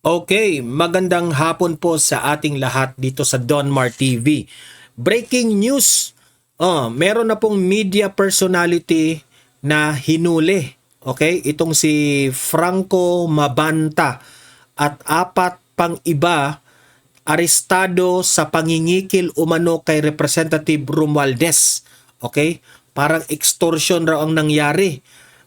Okay, magandang hapon po sa ating lahat dito sa Donmar TV. Breaking news. Meron na pong media personality na hinuli. Okay, itong si Franco Mabanta at apat pang iba arestado sa pangingikil umano kay Representative Romualdez. Okay? Parang extortion raw ang nangyari.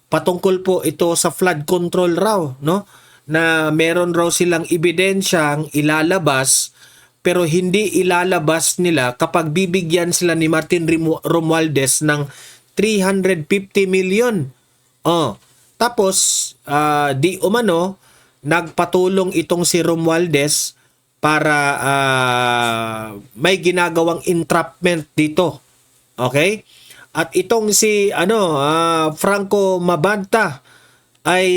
Patungkol po ito sa flood control raw, no? Na meron raw silang ebidensyang ilalabas pero hindi ilalabas nila kapag bibigyan sila ni Martin Romualdez ng 350 million. Tapos di umano nagpatulong itong si Romualdez para may ginagawang entrapment dito. Okay? At itong si Franco Mabanta ay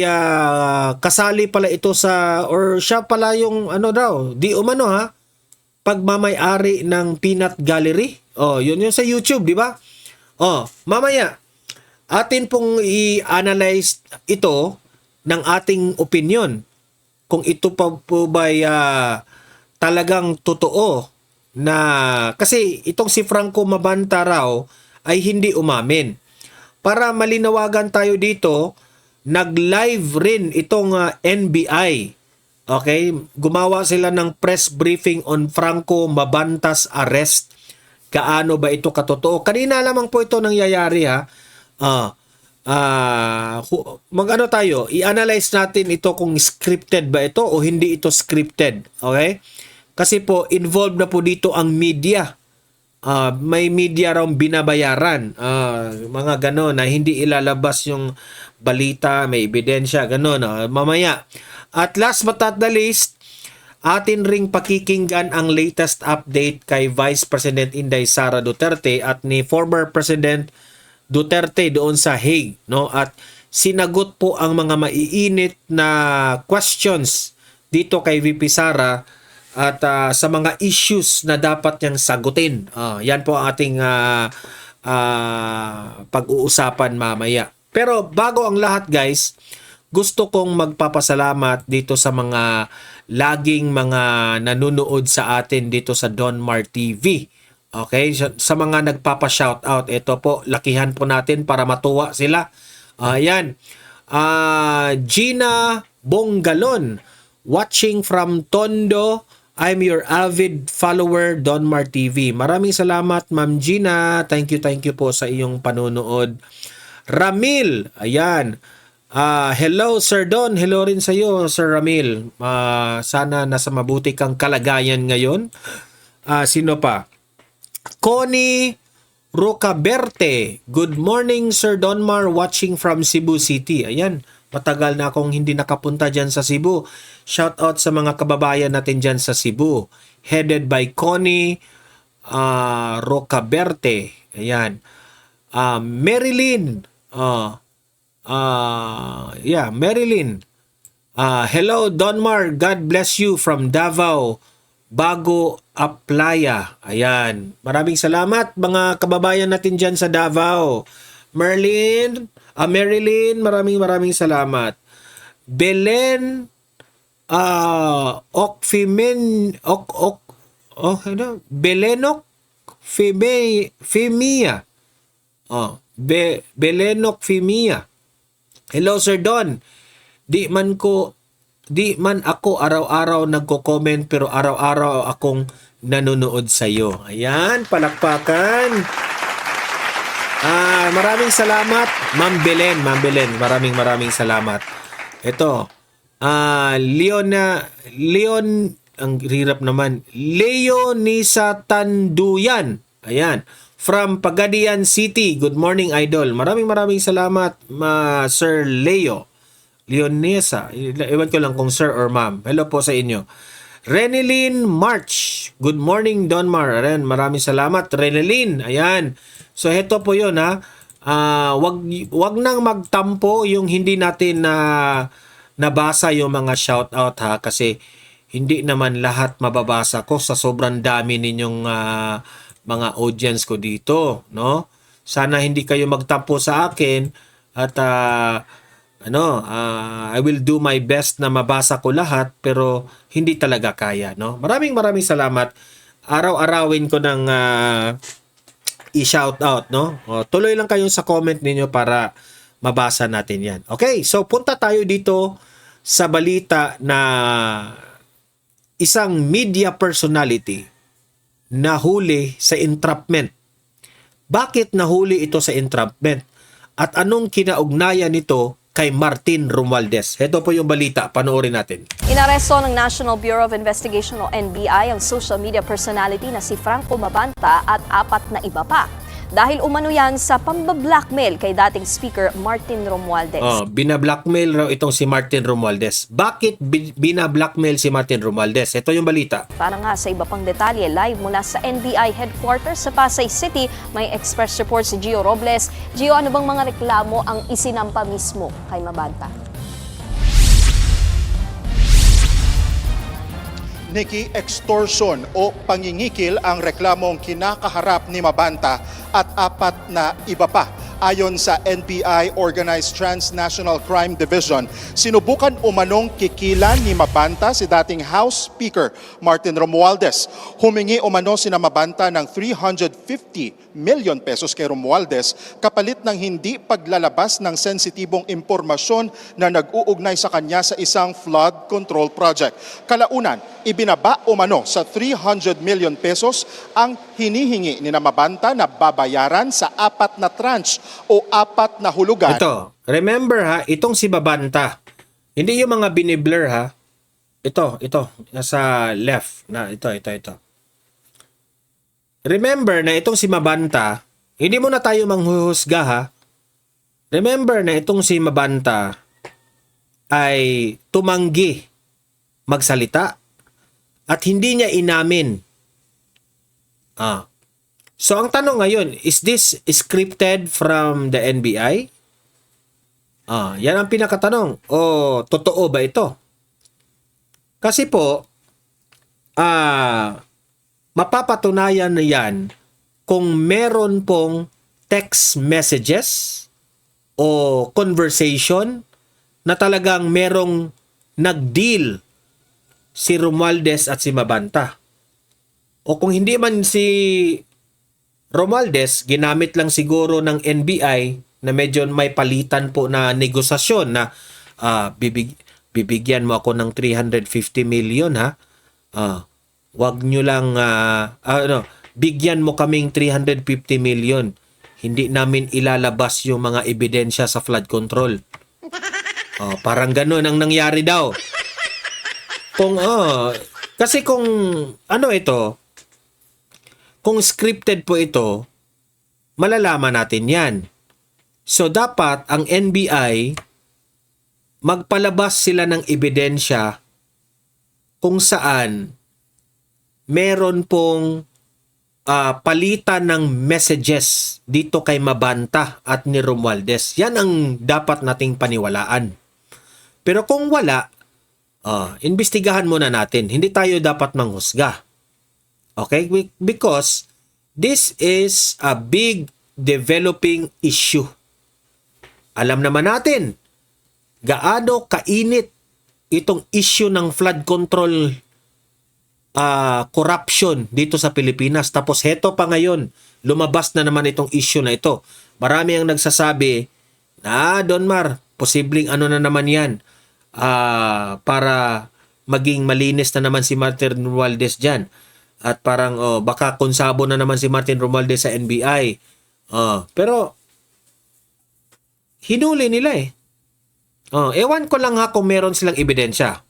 kasali pala ito sa or siya pala yung di umano pagmamay-ari ng Peanut Gallery. Yun yung sa YouTube, di ba? Mamaya atin pong i-analyze ito ng ating opinion kung ito pa po ba talagang totoo na kasi itong si Franco Mabanta raw ay hindi umamin. Para malinawagan tayo dito, nag-live rin itong NBI. Okay? Gumawa sila ng press briefing on Franco Mabanta's arrest. Kaano ba ito katotoo? Kanina lamang po ito nangyayari mag-ano tayo, i-analyze natin ito kung scripted ba ito o hindi ito scripted. Okay? Kasi po, involved na po dito ang media. May media raw binabayaran. Mga gano'n na hindi ilalabas yung balita, may ebidensya, gano'n. Mamaya. At last but not the least, atin ring pakikinggan ang latest update kay Vice President Inday Sara Duterte at ni former President Duterte doon sa Hague, no? At sinagot po ang mga maiinit na questions dito kay VP Sara at sa mga issues na dapat niyang sagutin. Yan po ang ating pag-uusapan mamaya. Pero bago ang lahat guys, gusto kong magpapasalamat dito sa mga laging mga nanonood sa atin dito sa Donmar TV. Okay, sa mga nagpapa-shoutout, ito po, lakihan po natin para matuwa sila. Ayan. Gina Bonggalon, watching from Tondo. I'm your avid follower, Donmar TV. Maraming salamat, Ma'am Gina. Thank you po sa iyong panonood. Ramil, ayan. Hello, Sir Don. Hello rin sa iyo, Sir Ramil. Sana nasa mabuti kang kalagayan ngayon. Sino pa? Connie Rocaberte. Good morning, Sir Donmar, watching from Cebu City. Ayan, matagal na akong hindi nakapunta dyan sa Cebu. Shout out sa mga kababayan natin dyan sa Cebu. Headed by Connie Rocaberte. Ayan. Marilyn. Marilyn. Hello, Donmar. God bless you from Davao. Bago Aplaya. Ayan. Maraming salamat mga kababayan natin dyan sa Davao. Marilyn, maraming salamat. Belen Belenok Femia. Belenok Femia. Hello Sir Don. Di man ako araw-araw nagko-comment pero araw-araw akong nanonood sa iyo. Ayan, palakpakan. Maraming salamat, Ma'am Belen. Maraming salamat. Ito, Leon, ang hirap naman. Leonisa Tanduyan. Ayan, from Pagadian City. Good morning, Idol. Maraming salamat, Sir Leo. Leonesa, ewan ko lang kung sir or ma'am. Hello po sa inyo. Renelyn March. Good morning, Donmar. Ayan, maraming salamat, Renelyn. Ayan. So, heto po yun, wag nang magtampo yung hindi natin nabasa yung mga shoutout, kasi hindi naman lahat mababasa ko sa sobrang dami ninyong mga audience ko dito, no? Sana hindi kayo magtampo sa akin at I will do my best na mabasa ko lahat pero hindi talaga kaya, no? Maraming salamat. Araw-arawin ko ng i-shout out, no? Tuloy lang kayo sa comment ninyo para mabasa natin 'yan. Okay, so punta tayo dito sa balita na isang media personality nahuli sa entrapment. Bakit nahuli ito sa entrapment? At anong kinaugnayan nito kay Martin Romualdez? Ito po yung balita. Panoorin natin. Inaresto ng National Bureau of Investigation o NBI ang social media personality na si Franco Mabanta at 4 na iba pa. Dahil umano yan sa pambablackmail kay dating Speaker Martin Romualdez. Binablackmail raw itong si Martin Romualdez. Bakit binablackmail si Martin Romualdez? Ito yung balita. Para nga sa iba pang detalye, live mula sa NBI headquarters sa Pasay City, may express report si Gio Robles. Gio, ano bang mga reklamo ang isinampa mismo kay Mabanta? Nikki, extortion o pangingikil ang reklamong kinakaharap ni Mabanta at 4 na iba pa. Ayon sa NBI Organized Transnational Crime Division, sinubukan umanong kikilan ni Mabanta si dating House Speaker Martin Romualdez. Humingi umano sina Mabanta ng 350 million pesos kay Romualdez kapalit ng hindi paglalabas ng sensitibong impormasyon na nag-uugnay sa kanya sa isang flood control project. Kalaunan, ibinaba umano sa 300 million pesos ang hinihingi ni Mabanta na babayaran sa 4 na tranche o 4 na hulugan. Ito, remember ha, itong si Mabanta, hindi yung mga biniblur ha. Ito, nasa left na ito. Remember na itong si Mabanta, hindi mo na tayo manghuhusga ha. Remember na itong si Mabanta ay tumanggi magsalita at hindi niya inamin. So ang tanong ngayon, is this scripted from the NBI? Yan ang pinakatanong. O totoo ba ito? Kasi po, mapapatunayan na yan kung meron pong text messages o conversation na talagang merong nag-deal si Romualdez at si Mabanta. O kung hindi man si Romualdez, ginamit lang siguro ng NBI na medyo may palitan po na negosasyon na bibigyan mo ako ng 350 million ha. Wag nyo lang bigyan mo kaming 350 million. Hindi namin ilalabas yung mga ebidensya sa flood control. Parang gano'n ang nangyari daw. Kasi kung kung scripted po ito, malalaman natin yan. So, dapat ang NBI, magpalabas sila ng ebidensya kung saan meron pong palitan ng messages dito kay Mabanta at ni Romualdez. Yan ang dapat nating paniwalaan. Pero kung wala, imbestigahan muna natin. Hindi tayo dapat manghusga. Okay? Because this is a big developing issue. Alam naman natin gaano kainit itong issue ng flood control corruption dito sa Pilipinas. Tapos heto pa ngayon, lumabas na naman itong issue na ito. Marami ang nagsasabi na, Donmar, posibleng ano na naman yan para maging malinis na naman si Martin Romualdez dyan. At parang baka konsabo na naman si Martin Romualdez sa NBI. Pero hinuli nila eh. Ewan ko lang ha kung meron silang ebidensya.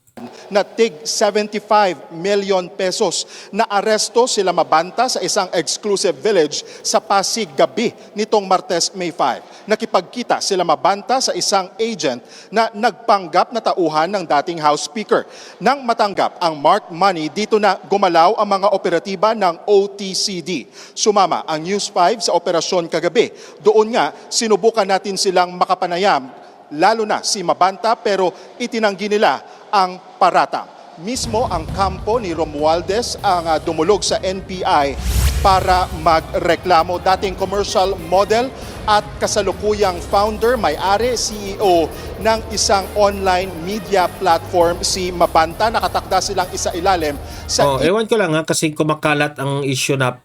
Na tig 75 million pesos na aresto sila Mabanta sa isang exclusive village sa Pasig gabi nitong Martes, May 5. Nakipagkita sila Mabanta sa isang agent na nagpanggap na tauhan ng dating House Speaker. Nang matanggap ang marked money, dito na gumalaw ang mga operatiba ng OTCD. Sumama ang News 5 sa operasyon kagabi. Doon nga, sinubukan natin silang makapanayam, lalo na si Mabanta, pero itinanggi nila ang paratang. Mismo ang kampo ni Romualdez ang dumulog sa NBI para magreklamo. Dating commercial model at kasalukuyang founder, may-ari, CEO ng isang online media platform, si Mabanta. Nakatakda silang isa-ilalim sa Ewan ko lang kasi kumakalat ang issue na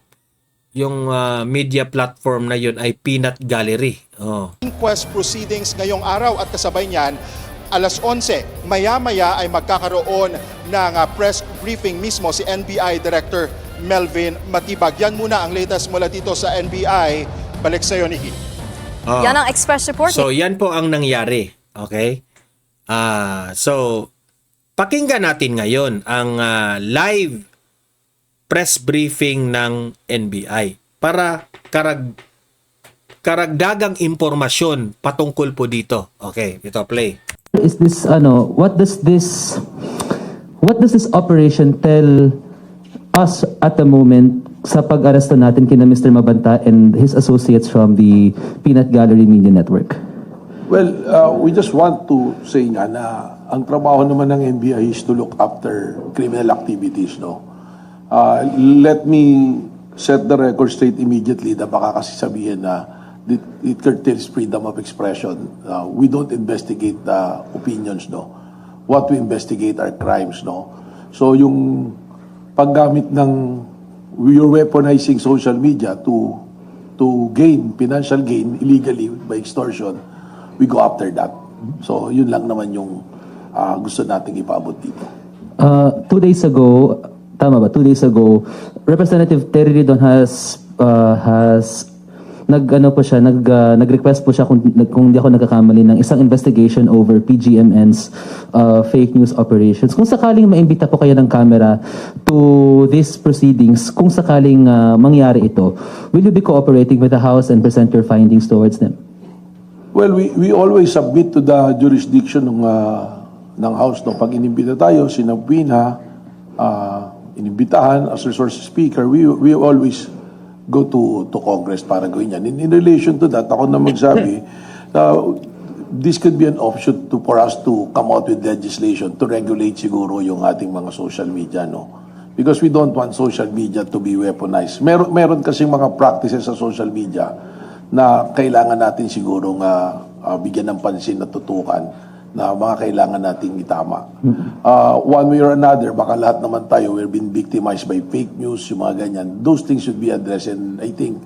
yung media platform na yun ay Peanut Gallery. inquest proceedings ngayong araw at kasabay niyan, alas 11, maya-maya ay magkakaroon ng press briefing mismo si NBI Director Melvin Matibag. Yan muna ang latest mula dito sa NBI. Balik sa iyo, Nikki. Yan ang Express Report. So yan po ang nangyari. Okay? So pakinggan natin ngayon ang live press briefing ng NBI para karagdagang impormasyon patungkol po dito. Okay, ito play. Is this what does this operation tell us at the moment sa pag-aresto natin kina Mr. Mabanta and his associates from the Peanut Gallery Media Network? Well, we just want to say nga na ang trabaho naman ng NBI is to look after criminal activities, no? Let me set the record straight immediately na baka kasi sabihin na it curtails freedom of expression. We don't investigate opinions, no? What we investigate are crimes, no? So yung paggamit you're weaponizing social media to gain financial gain illegally by extortion, we go after that. So yun lang naman yung gusto nating ipaabot dito. 2 days ago, tama ba? 2 days ago, Representative Terry Ridon has nag-request po siya kung hindi ako nagkakamali ng isang investigation over PGMN's fake news operations. Kung sakaling maimbita po kayo ng camera to these proceedings, kung sakaling mangyari ito, will you be cooperating with the House and present your findings towards them? Well, we always submit to the jurisdiction ng House, no? Pag inimbita tayo, sinabuhin inimbitahan as resource speaker, we always go to Congress para gawin yan. In relation to that, ako na magsabi, this could be an option for us to come out with legislation to regulate siguro yung ating mga social media, no? Because we don't want social media to be weaponized. Meron kasing mga practices sa social media na kailangan natin siguro bigyan ng pansin at tutukan na mga kailangan nating itama. One way or another, baka lahat naman tayo we're being victimized by fake news, yung mga ganyan. Those things should be addressed, and I think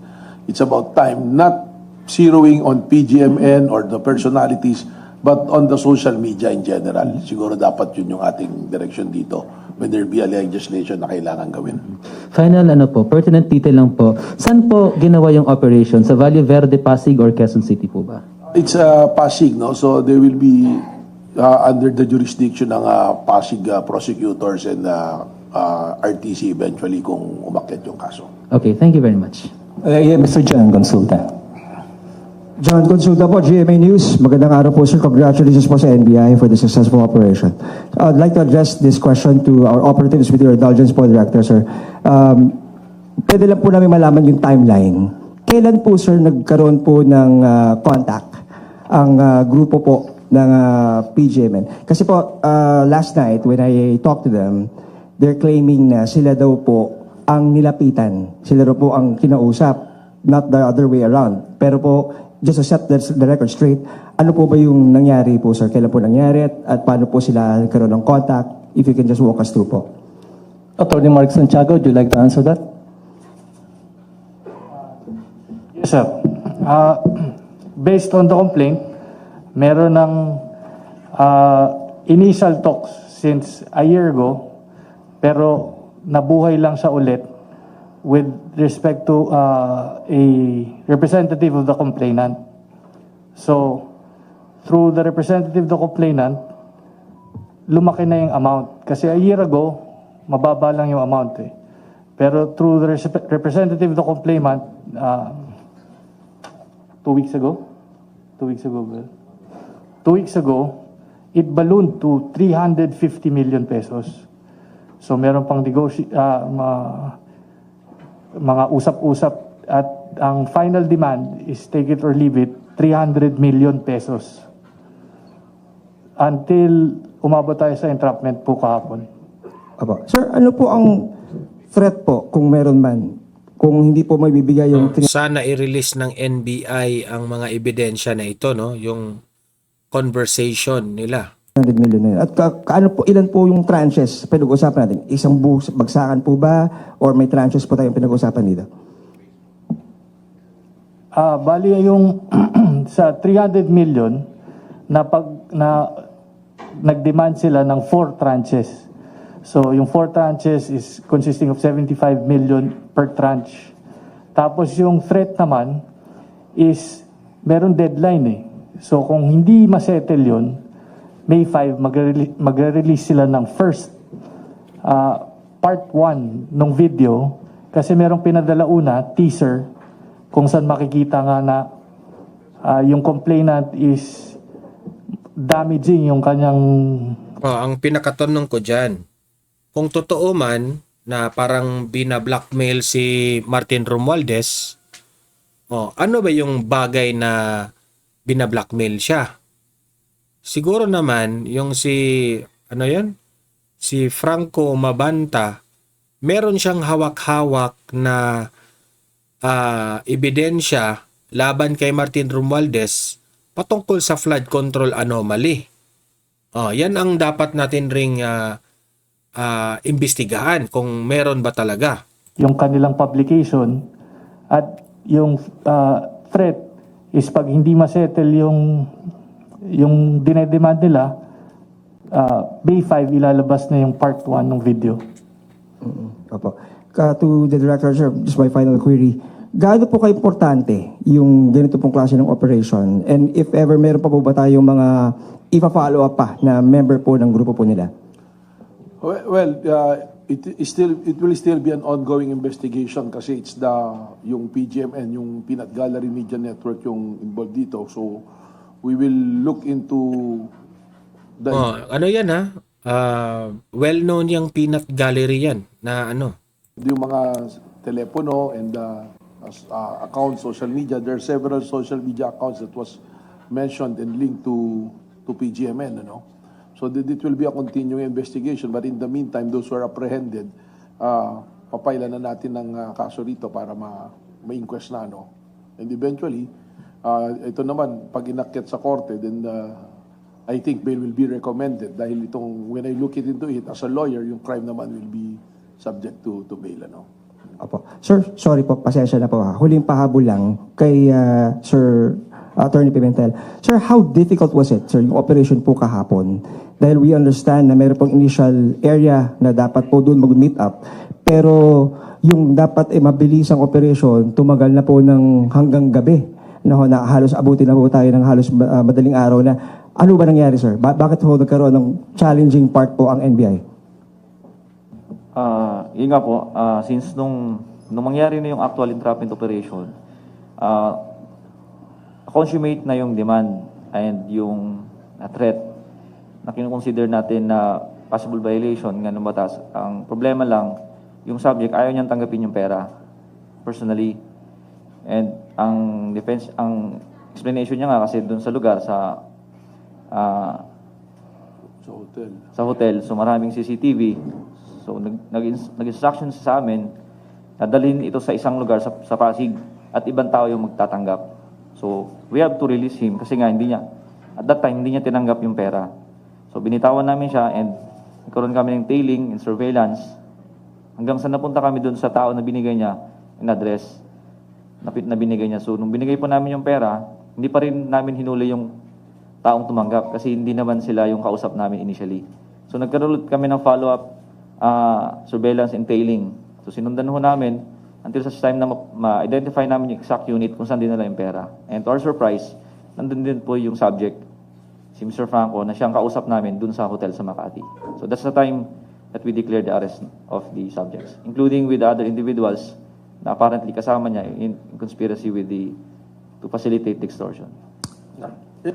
it's about time not zeroing on PGMN or the personalities, but on the social media in general. Siguro dapat yun yung ating direction dito when there be a legislation na kailangan gawin. Final pertinent detail lang po. Saan po ginawa yung operation? Sa Valle Verde, Pasig, or Quezon City po ba? It's Pasig, no? So they will be under the jurisdiction ng Pasig prosecutors and RTC eventually kung umakyat yung kaso. Okay, thank you very much. Mr. John Consulta. John Consulta po, GMA News. Magandang araw po, sir. Congratulations po sa NBI for the successful operation. I'd like to address this question to our operatives with your indulgence po, Director, sir. Pwede lang po namin malaman yung timeline. Kailan po, sir, nagkaroon po ng contact ang grupo po ng PGMN? Kasi po, last night, when I talked to them, they're claiming na sila daw po ang nilapitan. Sila daw po ang kinausap, not the other way around. Pero po, just to set the record straight, ano po ba yung nangyari po, sir? Kailan po nangyari at paano po sila nagkaroon ng contact? If you can just walk us through po. Attorney Mark Santiago, would you like to answer that? Yes, sir. Based on the complaint, meron ng initial talks since a year ago, pero nabuhay lang siya ulit with respect to a representative of the complainant. So, through the representative of the complainant, lumaki na yung amount. Kasi a year ago, mababa lang yung amount eh. Pero through the representative of the complainant, 2 weeks ago, it ballooned to 350 million pesos. So meron pang mga usap-usap at ang final demand is take it or leave it, 300 million pesos. Until umabot tayo sa entrapment po kahapon. Apo. Sir, ano po ang threat po kung meron man Kung hindi po may bibigay yung Sana i-release ng NBI ang mga ebidensya na ito, no? Yung conversation nila. 300 million na yun. At ano po, ilan po yung tranches pinag-usapan natin? Isang bagsakan po ba? Or may tranches po tayong pinag-usapan dito? Bali yung sa 300 million na nag-demand sila ng 4 tranches. So yung 4 tranches is consisting of 75 million per tranche. Tapos yung threat naman is meron deadline eh. So kung hindi masettle yun, May 5 magre-release sila ng first part 1 ng video kasi merong pinadala una, teaser, kung saan makikita nga na yung complainant is damaging yung kanyang... Ang pinakatanong ko dyan, kung totoo man na parang bina-blackmail si Martin Romualdez, ano ba yung bagay na bina-blackmail siya? Siguro naman yung si Franco Mabanta, meron siyang hawak-hawak na ebidensya laban kay Martin Romualdez patungkol sa flood control anomaly. Yan ang dapat natin ring imbestigahan kung meron ba talaga. Yung kanilang publication at yung threat is pag hindi masettle yung dinedemand nila, May 5 ilalabas na yung part 1 ng video. Opo. To the director, sir, just my final query. Gaano po ka-importante yung ganito pong klase ng operation? And if ever meron pa po ba tayong mga ipa-follow up pa na member po ng grupo po nila? Well, it will still be an ongoing investigation kasi it's yung PGMN, yung Peanut Gallery Media Network yung involved dito. So, we will look into ano yan well-known yung Peanut Gallery yan na yung mga telepono and accounts, social media. There are several social media accounts that was mentioned and linked to PGMN, So it will be a continuing investigation. But in the meantime, those who are apprehended, papailan na natin ng kaso rito para ma-inquest na, And eventually, ito naman, pag inakyat sa korte, then I think bail will be recommended dahil when I look into it as a lawyer, yung crime naman will be subject to bail, Opo. Sir, sorry po, pasensya na po ha. Huling pahabol lang kay Sir Attorney Pimentel. Sir, how difficult was it, sir, yung operation po kahapon? Dahil we understand na meron pong initial area na dapat po doon mag-meet up, pero yung dapat mabilisang operation, tumagal na po ng hanggang gabi. Na halos abutin na po tayo ng halos madaling araw na. Ano ba nangyari, sir? Bakit ho nagkaroon ng challenging part po ang NBI? Yun nga po, since nung mangyari na yung actual entrapment operation, consummate na yung demand and yung threat na kinukonsider natin na possible violation nga ng batas. Ang problema lang, yung subject ayaw niyang tanggapin yung pera personally. And ang explanation niya nga kasi doon sa lugar sa hotel, so maraming CCTV. So nag-instruction sa amin na dalhin ito sa isang lugar sa Pasig at ibang tao yung magtatanggap. So we have to release him kasi nga at that time hindi niya tinanggap yung pera. So binitawan namin siya and nagkaroon kami ng tailing and surveillance hanggang sa napunta kami doon sa tao na binigay niya yung address na binigay niya. So nung binigay po namin yung pera, hindi pa rin namin hinuli yung taong tumanggap kasi hindi naman sila yung kausap namin initially. So nagkaroon kami ng follow-up surveillance and tailing. So sinundan ho namin until sa time na ma-identify namin yung exact unit kung saan dinala yung pera. And to our surprise, nandun din po yung subject, si Mr. Franco, na siyang kausap namin dun sa hotel sa Makati. So that's the time that we declared the arrest of the subjects, including with other individuals na apparently kasama niya in conspiracy to facilitate the extortion. In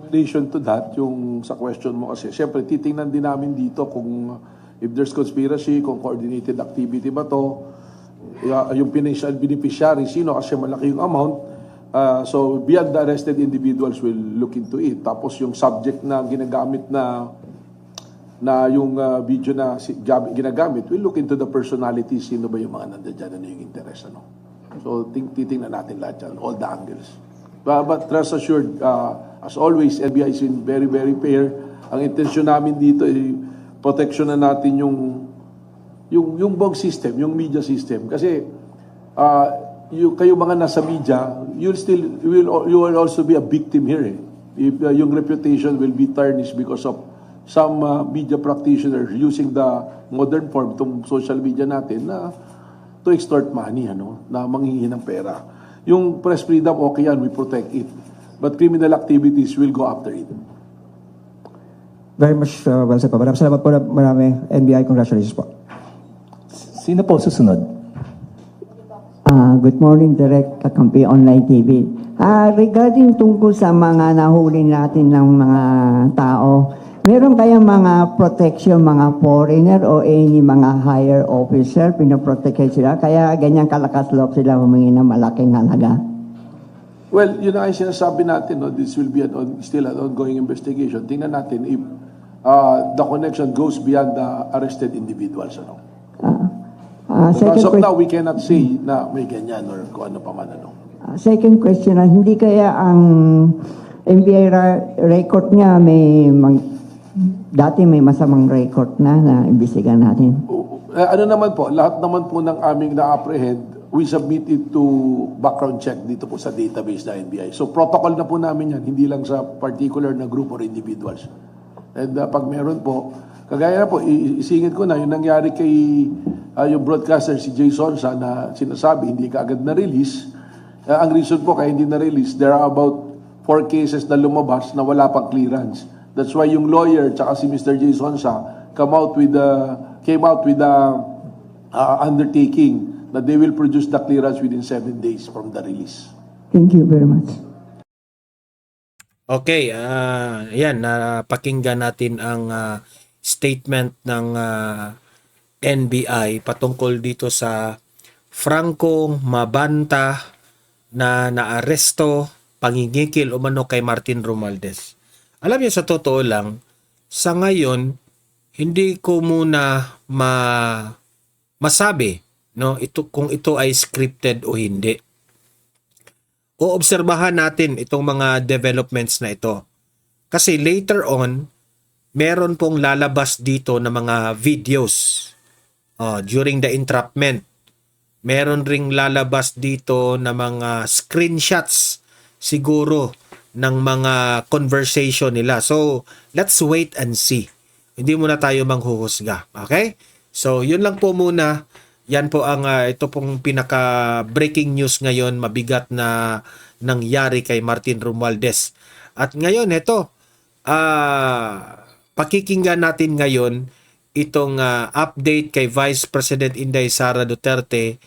relation to that, yung sa question mo kasi, siyempre titingnan din namin dito kung if there's conspiracy, kung coordinated activity ba to, yung financial beneficiary, sino kasi malaki yung amount. So beyond the arrested individuals will look into it. Tapos yung subject na ginagamit na na yung video na ginagamit, we'll look into the personality, sino ba yung mga nandiyan, ano yung interest, ano. So, titingnan natin lahat yan, all the angles. But rest assured, as always, NBI has been very, very fair. Ang intensyon namin dito ay protection na natin yung buong system, yung media system. Kasi, kayo mga nasa media, you will also be a victim here. If yung reputation will be tarnished because of some media practitioners using the modern form, itong social media natin, na to extort money, na manghihingi ng pera. Yung press freedom, okay yan, we protect it. But criminal activities will go after it. Very much well said po. Maraming salamat po, marami. NBI, congratulations po. Sino po susunod? Good morning, Direk Kakampi Online TV. Regarding tungkol sa mga nahuli natin ng mga tao, meron kayang mga protection, mga foreigner o any mga higher officer, pinaprotect sila, kaya ganyan kalakas loob sila humingi ng malaking halaga? Well, yun ang sinasabi natin, this will be still an ongoing investigation. Tingnan natin if the connection goes beyond the arrested individuals. As of now, we cannot say na may ganyan or kung ano pa man. Second question, hindi kaya ang NBI record niya dati may masamang record na imbestigahan natin? Ano naman po, lahat naman po ng aming na-apprehend, we submit it to background check dito po sa database na NBI. So protocol na po namin yan, hindi lang sa particular na group or individuals. And pag meron po, kagaya na po, isingit ko na, yung nangyari kay yung broadcaster si Jason sa na sinasabi, hindi ka agad na-release. Ang reason po kaya hindi na-release, there are about 4 cases na lumabas na wala pang clearance. That's why yung lawyer tsaka si Mr. Jason sa came out with the undertaking that they will produce the clearance within 7 days from the release. Thank you very much. Okay, yan, napakinggan natin ang statement ng NBI patungkol dito sa Franco Mabanta na naaresto, pangingikil umano kay Martin Romualdez. Alam niyo, sa totoo lang, sa ngayon, hindi ko muna masabi kung ito ay scripted o hindi. Oobserbahan natin itong mga developments na ito. Kasi later on, meron pong lalabas dito na mga videos during the entrapment. Meron ring lalabas dito na mga screenshots siguro ng mga conversation nila. So, let's wait and see. Hindi muna tayo manghuhusga. Okay? So, yun lang po muna. Yan po ang ito pong pinaka-breaking news ngayon, mabigat na nangyari kay Martin Romualdez. At ngayon, ito, pakikinggan natin ngayon itong update kay Vice President Inday Sara Duterte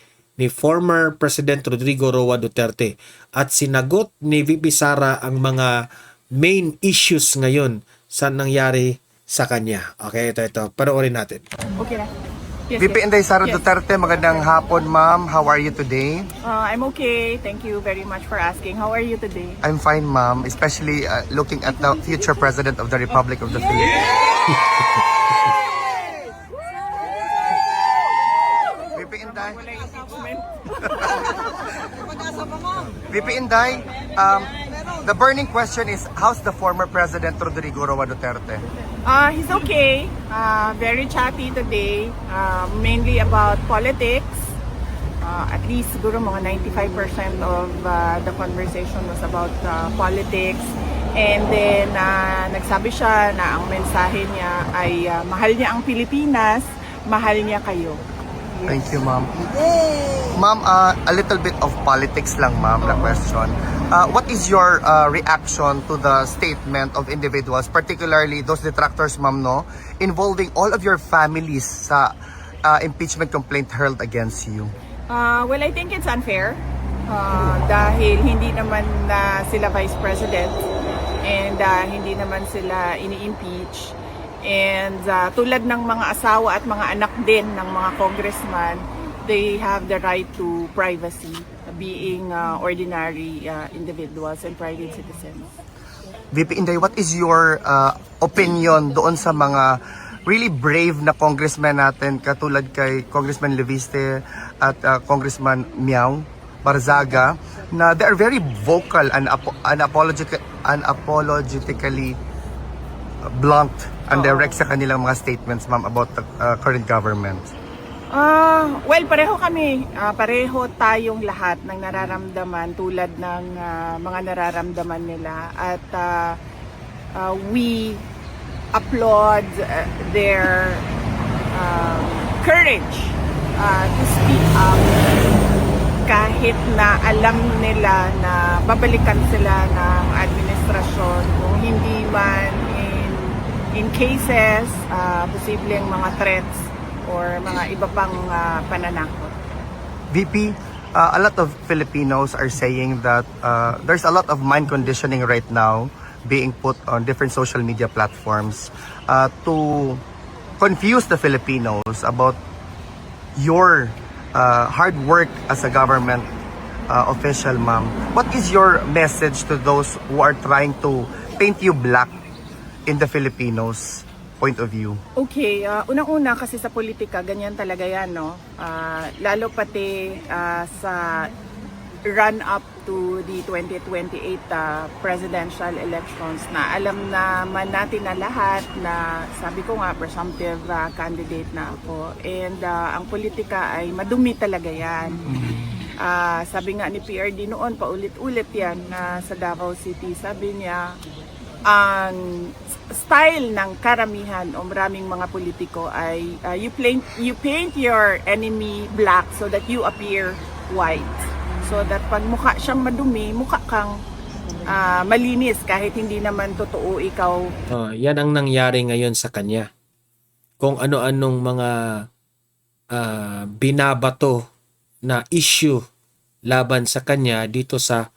ni former President Rodrigo Roa Duterte. At sinagot ni VP Sara ang mga main issues ngayon sa nangyari sa kanya. Okay, ito. Panoorin natin. Okay na. Yes, VP Inday Sara Duterte, magandang hapon ma'am. How are you today? I'm okay. Thank you very much for asking. How are you today? I'm fine ma'am, especially looking at the future President of the Republic of the Philippines. VP Inday. VP Inday, the burning question is, how's the former President Rodrigo Roa Duterte? He's okay. Very chatty today. Mainly about politics. At least siguro mga 95% of the conversation was about politics. And then nagsabi siya na ang mensahe niya ay mahal niya ang Pilipinas, mahal niya kayo. Thank you, ma'am. Ma'am, a little bit of politics lang, ma'am, na question. What is your reaction to the statement of individuals, particularly those detractors, ma'am, involving all of your families sa impeachment complaint hurled against you? Well, I think it's unfair. Dahil hindi naman sila Vice President and hindi naman sila ini-impeach. And tulad ng mga asawa at mga anak din ng mga congressman, they have the right to privacy, being ordinary individuals and private citizens. VP Inday, what is your opinion doon sa mga really brave na congressman natin katulad kay Congressman Leviste at Congressman Miao Barzaga na they are very vocal and unapologetically blunt and direct sa kanilang mga statements, ma'am, about the current government. Well, pareho kami. Pareho tayong lahat ng nararamdaman tulad ng mga nararamdaman nila. At we applaud their courage to speak up kahit na alam nila na babalikan sila ng administrasyon kung hindi man in cases, posibleng mga threats or mga iba pang pananakot. VP, a lot of Filipinos are saying that there's a lot of mind conditioning right now being put on different social media platforms to confuse the Filipinos about your hard work as a government official, ma'am. What is your message to those who are trying to paint you black in the Filipinos' point of view? Okay, unang-una kasi sa politika, ganyan talaga yan, no? Lalo pati sa run-up to the 2028 presidential elections na alam naman natin na lahat na sabi ko nga, presumptive candidate na ako. And ang politika ay madumi talaga yan. Sabi nga ni PRD noon, paulit-ulit yan na sa Davao City. Sabi niya, ang style ng karamihan o maraming mga politiko ay you paint your enemy black so that you appear white. So that pag mukha siyang madumi, mukha kang malinis kahit hindi naman totoo ikaw. Yan ang nangyari ngayon sa kanya. Kung ano-anong mga binabato na issue laban sa kanya dito sa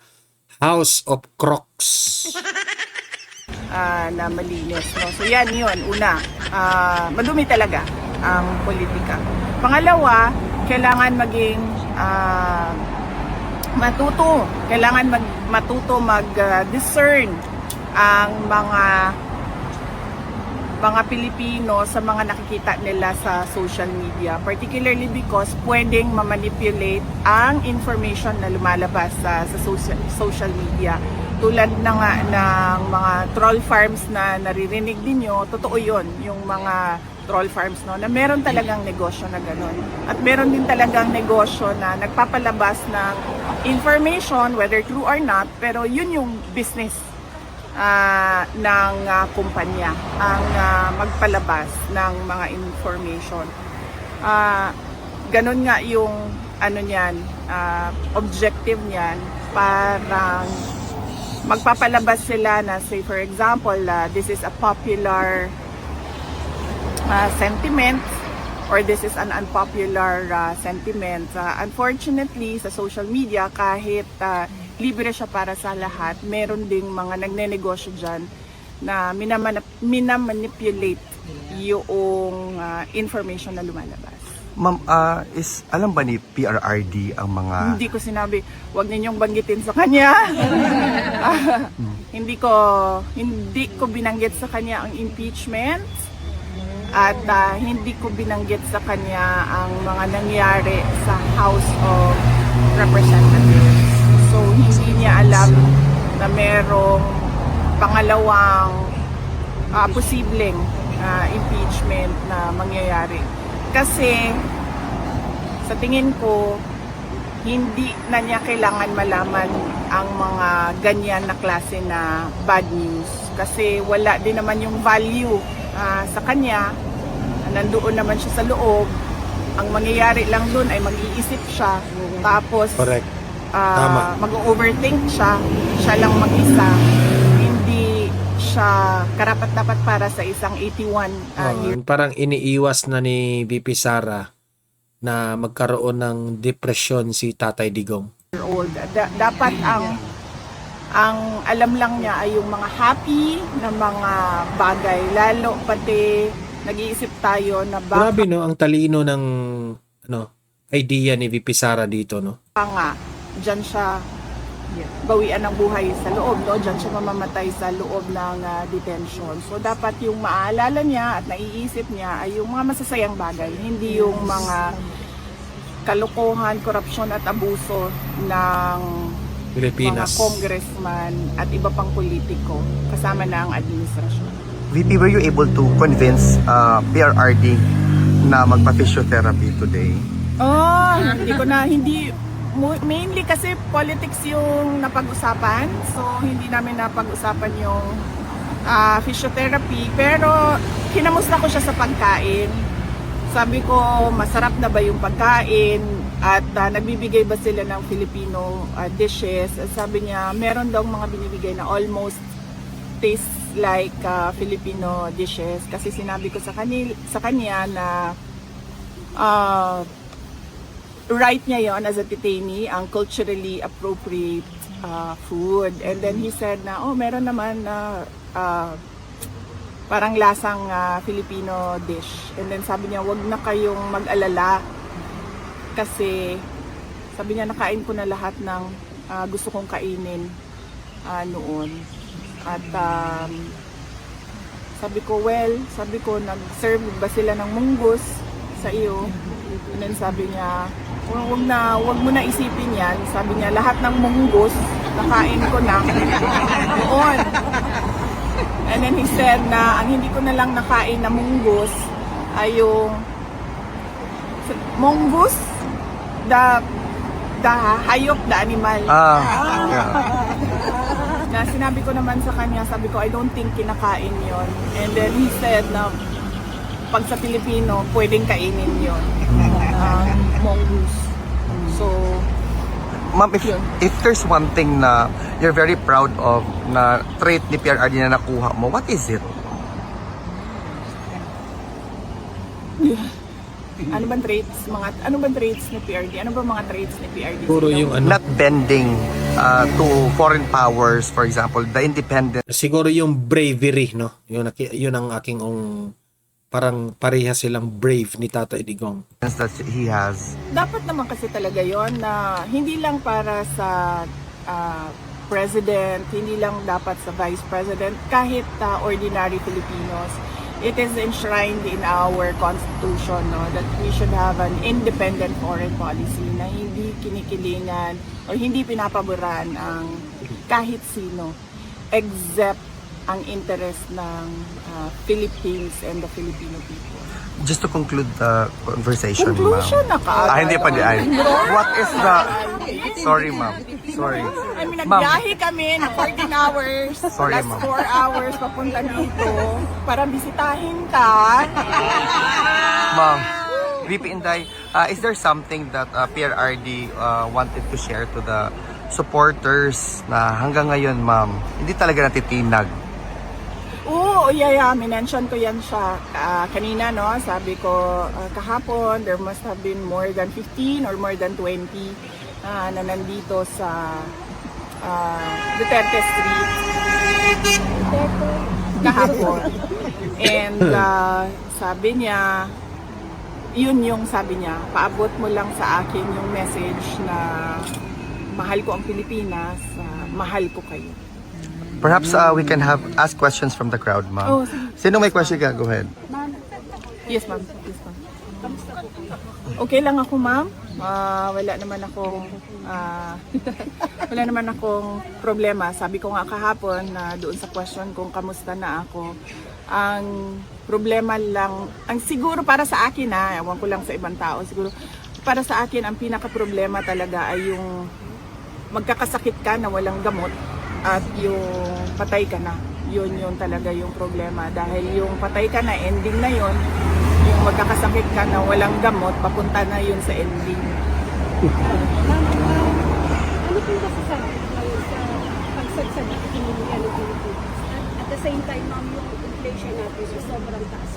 House of Crocs. Na malinis. No? So yan yun, una, madumi talaga ang politika. Pangalawa, kailangan maging kailangan matuto mag-discern ang mga Pilipino sa mga nakikita nila sa social media, particularly because pwedeng ma-manipulate ang information na lumalabas sa social media. Tulad na nga ng mga troll farms na naririnig ninyo, totoo yun, yung mga troll farms, no, na meron talagang negosyo na gano'n. At meron din talagang negosyo na nagpapalabas ng information, whether true or not, pero yun yung business ng kumpanya, ang magpalabas ng mga information. Ganon nga yung objective niyan, parang magpapalabas sila na, say for example, this is a popular sentiment or this is an unpopular sentiment. Unfortunately, sa social media, kahit libre siya para sa lahat, meron ding mga nagnenegosyo dyan na minamanipulate yung information na lumalabas. Ma'am, alam ba ni PRRD ang mga... Hindi ko sinabi, wag ninyong banggitin sa kanya. Hindi ko binanggit sa kanya ang impeachment at hindi ko binanggit sa kanya ang mga nangyari sa House of Representatives. So hindi niya alam na merong pangalawang posibleng impeachment na mangyayari. Kasi sa tingin ko, hindi na niya kailangan malaman ang mga ganyan na klase na bad news. Kasi wala din naman yung value sa kanya. Nandoon naman siya sa loob. Ang mangyayari lang doon ay mag-iisip siya. Tapos mag-overthink siya. Siya lang mag-isa. Hindi siya karapat-dapat para sa isang 81 year. Parang iniiwas na ni VP Sara na magkaroon ng depression si Tatay Digong. Dapat ang alam lang niya ay yung mga happy na mga bagay, lalo pati nag-iisip tayo na Grabe, no, ang talino ng idea ni VP Sara dito, no. Nga diyan siya bawian ng buhay sa loob, no? Diyan siya mamamatay sa loob ng detention. So dapat yung maaalala niya at naiisip niya ay yung mga masasayang bagay, hindi yung mga kalokohan, korupsyon at abuso ng mga Pilipinas. congressman at iba pang politiko kasama na ang administrasyon. VP, were you able to convince PRRD na magpa-physiotherapy today? Hindi mainly kasi politics yung napag-usapan, so hindi namin napag-usapan yung physiotherapy, pero kinamusta ko siya sa pagkain. Sabi ko, masarap na ba yung pagkain at nagbibigay ba sila ng Filipino dishes? Sabi niya, meron daw mga binibigay na almost tastes like Filipino dishes, kasi sinabi ko sa kanya na right niya yon as a detainee ang culturally appropriate food. And then he said na, meron naman na parang lasang Filipino dish. And then sabi niya, wag na kayong mag-alala kasi sabi niya, nakain ko na lahat ng gusto kong kainin noon. At sabi ko, nag-serve ba sila ng munggus sa iyo? And then sabi niya, wag mo na isipin yan. Sabi niya, lahat ng munggus nakain ko na noon. And then he said na ang hindi ko na lang nakain na munggus ay yung mongoose, the hayop, the animal. Na sinabi ko naman sa kanya, sabi ko, I don't think kinakain yon. And then he said na pag sa Pilipino, pwedeng kainin yon. Mongoose. So, Ma'am, if there's one thing na you're very proud of na trait ni PRRD na nakuha mo, what is it? Ano bang traits ni PRD? Ano ba mga traits ni PRD? Puro yung Not bending to foreign powers, for example, the independence. siguro yung bravery, no? Yun ang aking parang pareha silang brave ni Tatay Digong. That he has. Dapat naman kasi talaga yon na hindi lang para sa president, hindi lang dapat sa vice president, kahit ordinary Filipinos. It is enshrined in our constitution, no, that we should have an independent foreign policy na hindi kinikilingan o hindi pinapaboran ang kahit sino except ang interest ng Philippines and the Filipino people. Just to conclude the conversation, Conclusion na ka. hindi pa diyan. What is the... Sorry, ma'am. Sorry. I mean, nagbiyahe kami ng 14 hours. Sorry, Last ma'am. 4 hours papunta dito para bisitahin ka. Ma'am, VP Inday, is there something that PRRD wanted to share to the supporters na hanggang ngayon, ma'am, hindi talaga natitinag? Oo, minention ko yan siya kanina, no? Sabi ko kahapon, there must have been more than 15 or more than 20 na nandito sa Duterte Street kahapon. And sabi niya, yun yung sabi niya, paabot mo lang sa akin yung message na mahal ko ang Pilipinas, mahal ko kayo. Perhaps we can ask questions from the crowd, ma'am. Sino may question ka? Go ahead. Yes, ma'am. Okay lang ako, ma'am. Wala naman akong problema. Sabi ko nga kahapon na doon sa question kung kamusta na ako. Ang problema lang, ang siguro para sa akin ewan ko lang sa ibang tao, siguro para sa akin ang pinaka-problema talaga ay yung magkakasakit ka na walang gamot at yung patay ka na. Yun talaga yung problema. Dahil yung patay ka na, ending na yun. Yung magkakasakit ka na walang gamot, papunta na yun sa ending. Ano po ba sasabi ngayon sa pagsagsabi ng ekonomiya ng Pilipinas? At the same time, ma'am, yung inflation natin is sobrang taas.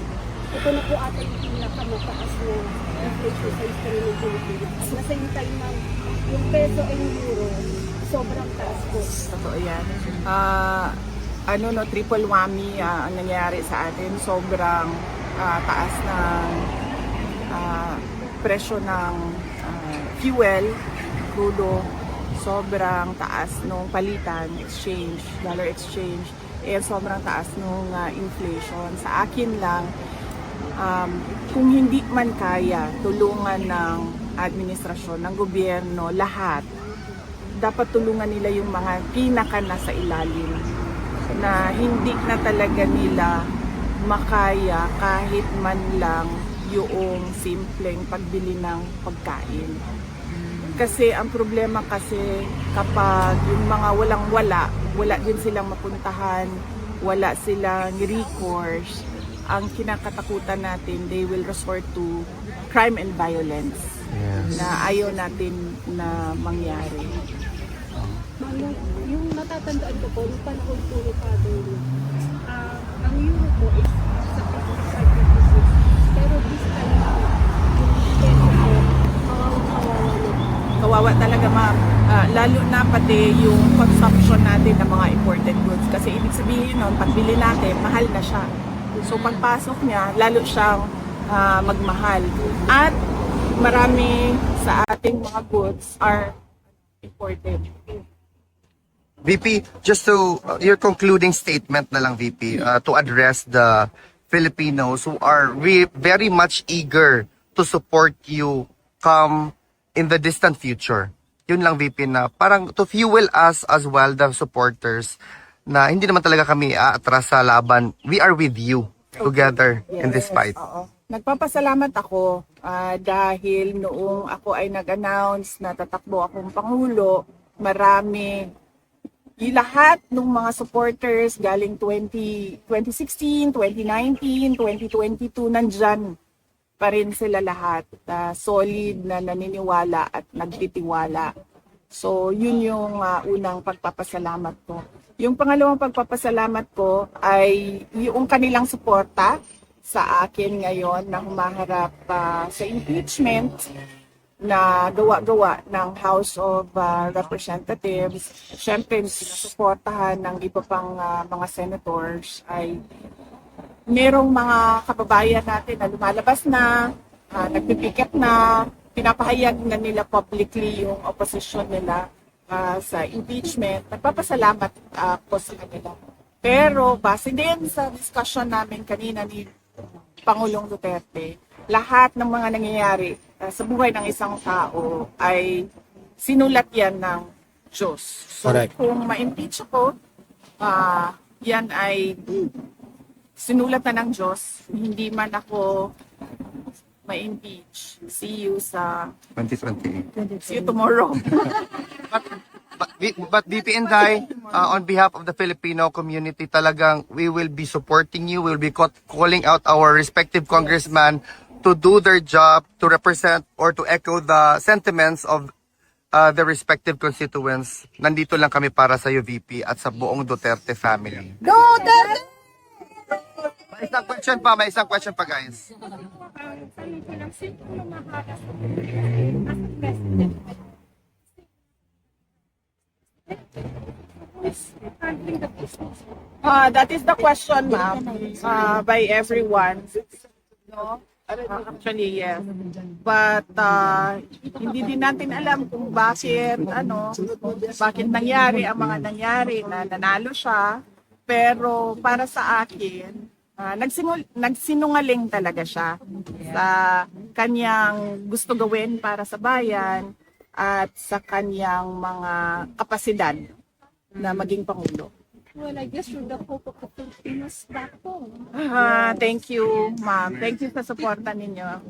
Ito na po ata yung pinakamataas na inflation sa history ng Pilipinas. At the same time, ma'am, yung peso and euro, sobrang taas po. Totoo yan. Triple whammy ang nangyari sa atin. Sobrang taas ng presyo ng fuel, crudo. sobrang taas nung palitan, exchange, dollar exchange, and sobrang taas nung inflation. Sa akin lang, kung hindi man kaya tulungan ng administrasyon, ng gobyerno, lahat, dapat tulungan nila yung mga pinaka nasa ilalim na hindi na talaga nila makaya kahit man lang yung simpleng pagbili ng pagkain. Kasi ang problema kasi kapag yung mga walang-wala, wala din silang mapuntahan, wala silang recourse, ang kinakatakutan natin, they will resort to crime and violence na ayaw natin na mangyari. Yung natatandaan ko po, nung panahon po ni Father Lee, ang euro po is sa 55-56. Pero this time na, yung peso po, Kawawa talaga ma'am. Lalo na pati yung consumption natin ng mga imported goods. Kasi ibig sabihin nun, pagbili natin, mahal na siya. So pagpasok niya, lalo siyang magmahal. At marami sa ating mga goods are imported. VP, just to your concluding statement na lang, VP, to address the Filipinos who are very much eager to support you come in the distant future. Yun lang, VP, na parang to fuel us as well, the supporters, na hindi naman talaga kami aatras sa laban. We are with you together in this fight. Oo. Nagpapasalamat ako dahil noong ako ay nag-announce na tatakbo akong Pangulo, marami, lahat ng mga supporters galing 2016, 2019, 2022, nandyan pa rin sila lahat. Solid na naniniwala at nagtitiwala. So, yun yung unang pagpapasalamat ko. Yung pangalawang pagpapasalamat ko ay yung kanilang suporta sa akin ngayon na humaharap sa impeachment na gawa-gawa ng House of Representatives. Siyempre, sinusuportahan ng iba pang mga senators ay merong mga kababayan natin na lumalabas na, nagpipiket na, pinapahayag na nila publicly yung opposition nila sa impeachment. Nagpapasalamat po sa kanila. Pero base din sa discussion namin kanina ni Pangulong Duterte, lahat ng mga nangyayari sa buhay ng isang tao ay sinulat yan ng Diyos. So Correct. kung ma-impeach ako, yan ay sinulat na ng Diyos. Hindi man ako ma-impeach. See you sa 2028. See you tomorrow. But VP Inday, on behalf of the Filipino community, talagang we will be supporting you. We will be calling out our respective congressmen to do their job, to represent or to echo the sentiments of the respective constituents. Nandito lang kami para sa iyo, VP, at sa buong Duterte family. Duterte! May isang question pa, guys. That is the question, ma'am, by everyone. No? Actually, yes. But hindi din natin alam kung bakit nangyari ang mga nangyari na nanalo siya. Pero para sa akin, nagsinungaling talaga siya sa kanyang gusto gawin para sa bayan at sa kanyang mga kapasidad na maging Pangulo. well, I guess you're the hope of the Filipinos back home. Thank you, ma'am. Thank you sa suporta ninyo.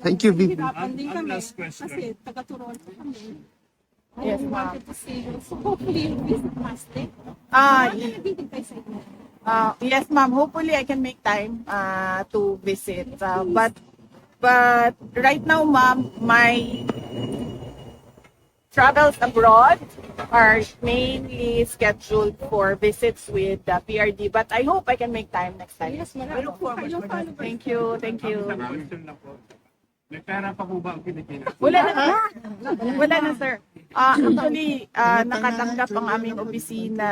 Thank you, VP. Hirapan din kami kasi taga-Toronto kami. Yes, We ma'am. wanted to see you. So hopefully you'll visit Mastic. Nandito kayo sa inyo. Yes, ma'am. Hopefully, I can make time to visit. But right now, ma'am, my travels abroad are mainly scheduled for visits with the PRD. But I hope I can make time next time. Yes, I look forward to that. Thank you. Thank you. May pera pa po ba ang Pilipinas? Wala na, sir. Actually, nakatanggap ang aming opisina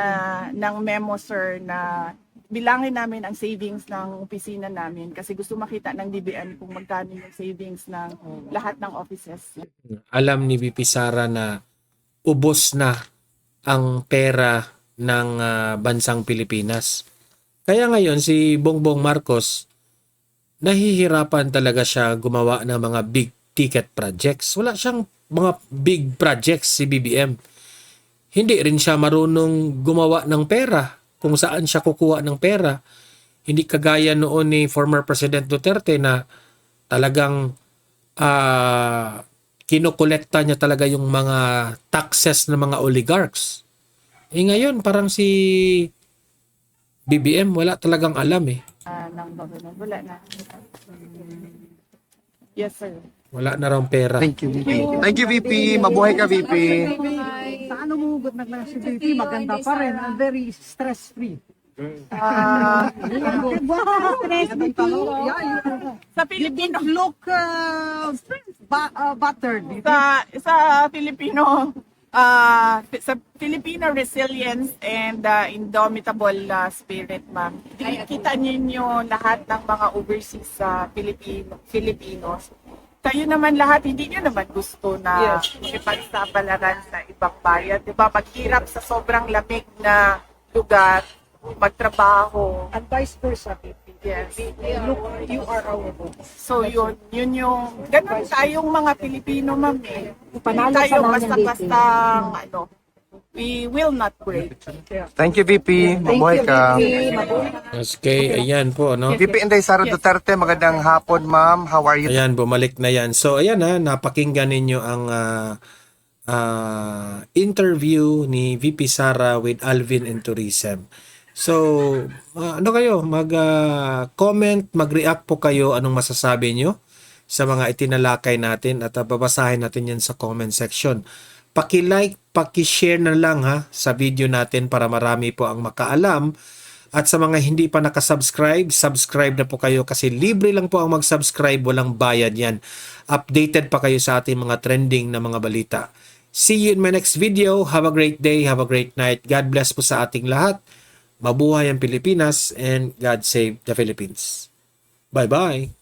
ng memo, sir, na bilangin namin ang savings ng opisina namin kasi gusto makita ng DBM kung magkano yung savings ng lahat ng offices. Alam ni VP Sara na ubos na ang pera ng bansang Pilipinas. Kaya ngayon si Bongbong Marcos, nahihirapan talaga siya gumawa ng mga big ticket projects. Wala siyang mga big projects si BBM. Hindi rin siya marunong gumawa ng pera, kung saan siya kukuha ng pera. Hindi kagaya noon ni former President Duterte na talagang kinokolekta niya talaga yung mga taxes ng mga oligarchs. Ngayon parang si BBM wala talagang alam eh. Wala na. Yes, sir. Wala na raw pera. Thank you, VP. Thank you, VP. Mabuhay ka, VP. Sa ano mo hugot na si VP, maganda pa rin, very stress-free. Sa Pilipino, Look battered. sa Filipino, sa Filipino resilience and indomitable spirit, ma'am. Kita ninyo lahat ng mga overseas Filipinos. Kayo naman lahat, hindi nyo naman gusto na ipagsapalaran sa ibang bayan. Diba? Maghirap sa sobrang lamig na lugar, magtrabaho. And vice versa, VP. Yes. Look, you are our hope. So yun yung, ganun tayong mga Pilipino, ma'am eh. Panalo Hindi tayo sa namin, basta-bastang, we will not break. Thank you, VP. Mabuhay ka. Okay, ayan po, no? VP Inday Sara Duterte, magandang hapon, ma'am. How are you? Ayan, bumalik na yan. So, ayan napakinggan ninyo ang interview ni VP Sara with Alvin and Tourism. So, ano kayo? Mag-comment, mag-react po kayo anong masasabi nyo sa mga itinalakay natin at babasahin natin yan sa comment section. Paki-like, paki-share na lang sa video natin para marami po ang makaalam. At sa mga hindi pa nakasubscribe, subscribe na po kayo kasi libre lang po ang mag-subscribe, walang bayad yan. Updated pa kayo sa ating mga trending na mga balita. See you in my next video. Have a great day, have a great night. God bless po sa ating lahat. Mabuhay ang Pilipinas and God save the Philippines. Bye-bye.